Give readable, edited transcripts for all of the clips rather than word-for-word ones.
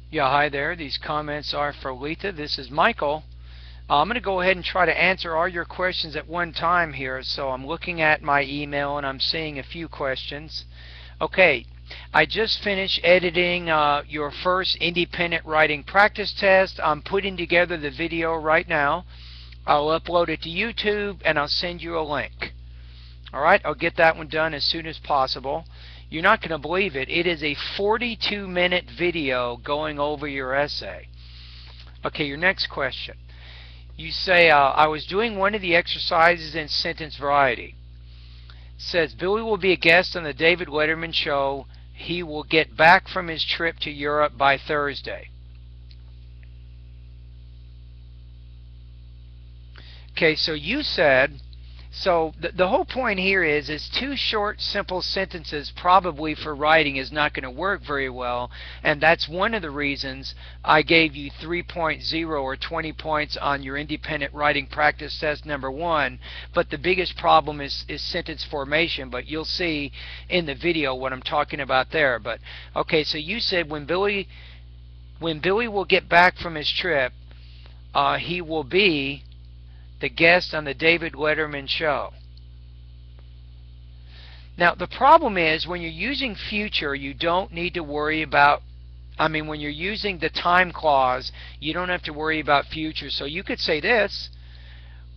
Yeah, hi there. These comments are for Letha. This is Michael. I'm going to go ahead and try to answer all your questions at one time here. So I'm looking at my email and I'm seeing a few questions. Okay, I just finished editing your first independent writing practice test. I'm putting together the video right now. I'll upload it to YouTube and I'll send you a link. Alright, I'll get that one done as soon as possible. You're not going to believe it. It is a 42-minute video going over your essay. Okay, your next question. You say, I was doing one of the exercises in sentence variety. It says, Billy will be a guest on the David Letterman show. He will get back from his trip to Europe by Thursday. Okay, so you said, so the whole point here is two short, simple sentences probably for writing is not going to work very well, and that's one of the reasons I gave you 3.0 or 20 points on your independent writing practice test number 1. But the biggest problem is sentence formation, but you'll see in the video what I'm talking about there. But okay, so you said when Billy will get back from his trip, he will be the guest on the David Letterman show. Now the problem is when you're using future, you don't need to worry about, when you're using the time clause, you don't have to worry about future. So you could say this: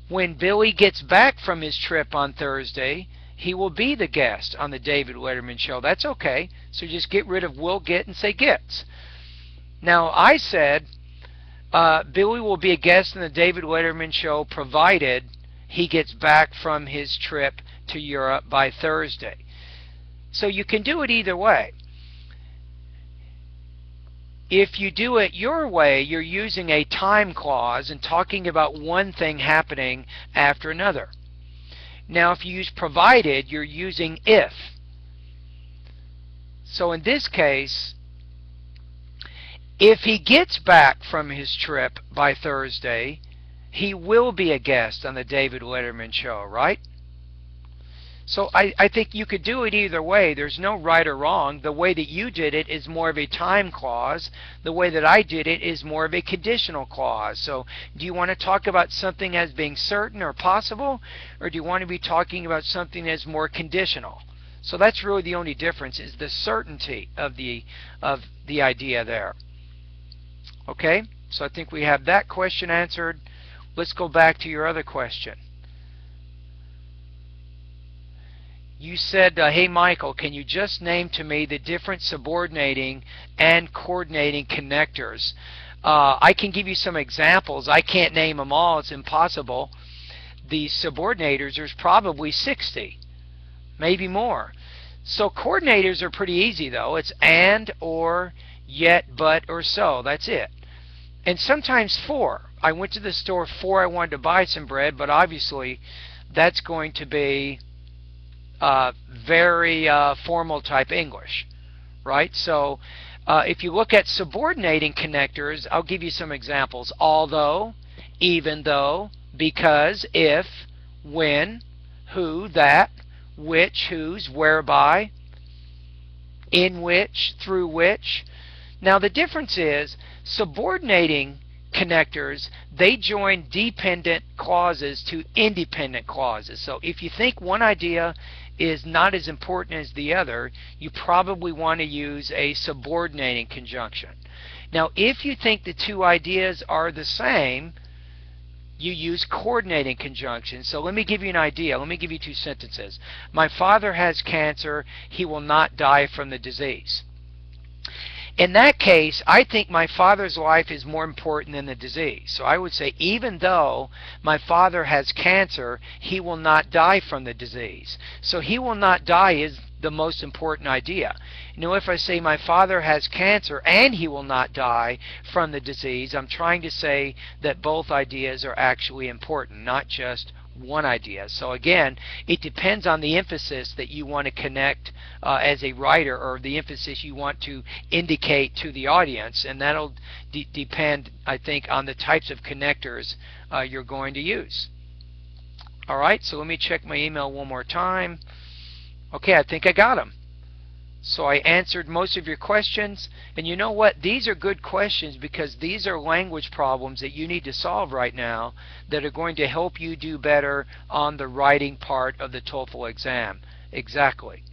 when Billy gets back from his trip on Thursday, he will be the guest on the David Letterman show. That's okay. So just get rid of will, get, and say gets. Now I said Billy will be a guest on the David Letterman show provided he gets back from his trip to Europe by Thursday. So you can do it either way. If you do it your way, you're using a time clause and talking about one thing happening after another. Now if you use provided, you're using if. So in this case, if he gets back from his trip by Thursday, he will be a guest on the David Letterman show, right? So I think you could do it either way. There's no right or wrong. The way that you did it is more of a time clause. The way that I did it is more of a conditional clause. So do you want to talk about something as being certain or possible, or do you want to be talking about something as more conditional? So that's really the only difference, is the certainty of the idea there. Okay, so I think we have that question answered. Let's go back to your other question. You said, hey Michael, can you just name to me the different subordinating and coordinating connectors? I can give you some examples. I can't name them all. It's impossible. The subordinators, there's probably 60, maybe more. So coordinators are pretty easy though. It's and, or, yet, but, or so. That's it. And sometimes for. I went to the store for I wanted to buy some bread, but obviously that's going to be very formal type English, right? So if you look at subordinating connectors, I'll give you some examples. Although, even though, because, if, when, who, that, which, whose, whereby, in which, through which. Now the difference is subordinating connectors, they join dependent clauses to independent clauses. So if you think one idea is not as important as the other, you probably want to use a subordinating conjunction. Now if you think the two ideas are the same, you use coordinating conjunctions. So let me give you an idea. Let me give you two sentences. My father has cancer. He will not die from the disease. In that case, I think my father's life is more important than the disease. So I would say, even though my father has cancer, he will not die from the disease. So he will not die is the most important idea. You know, if I say my father has cancer and he will not die from the disease, I'm trying to say that both ideas are actually important, not just one idea. So again, it depends on the emphasis that you want to connect as a writer, or the emphasis you want to indicate to the audience, and that'll depend, I think, on the types of connectors you're going to use. Alright, so let me check my email one more time. Okay, I think I got them. So I answered most of your questions, and you know what? These are good questions because these are language problems that you need to solve right now that are going to help you do better on the writing part of the TOEFL exam. Exactly.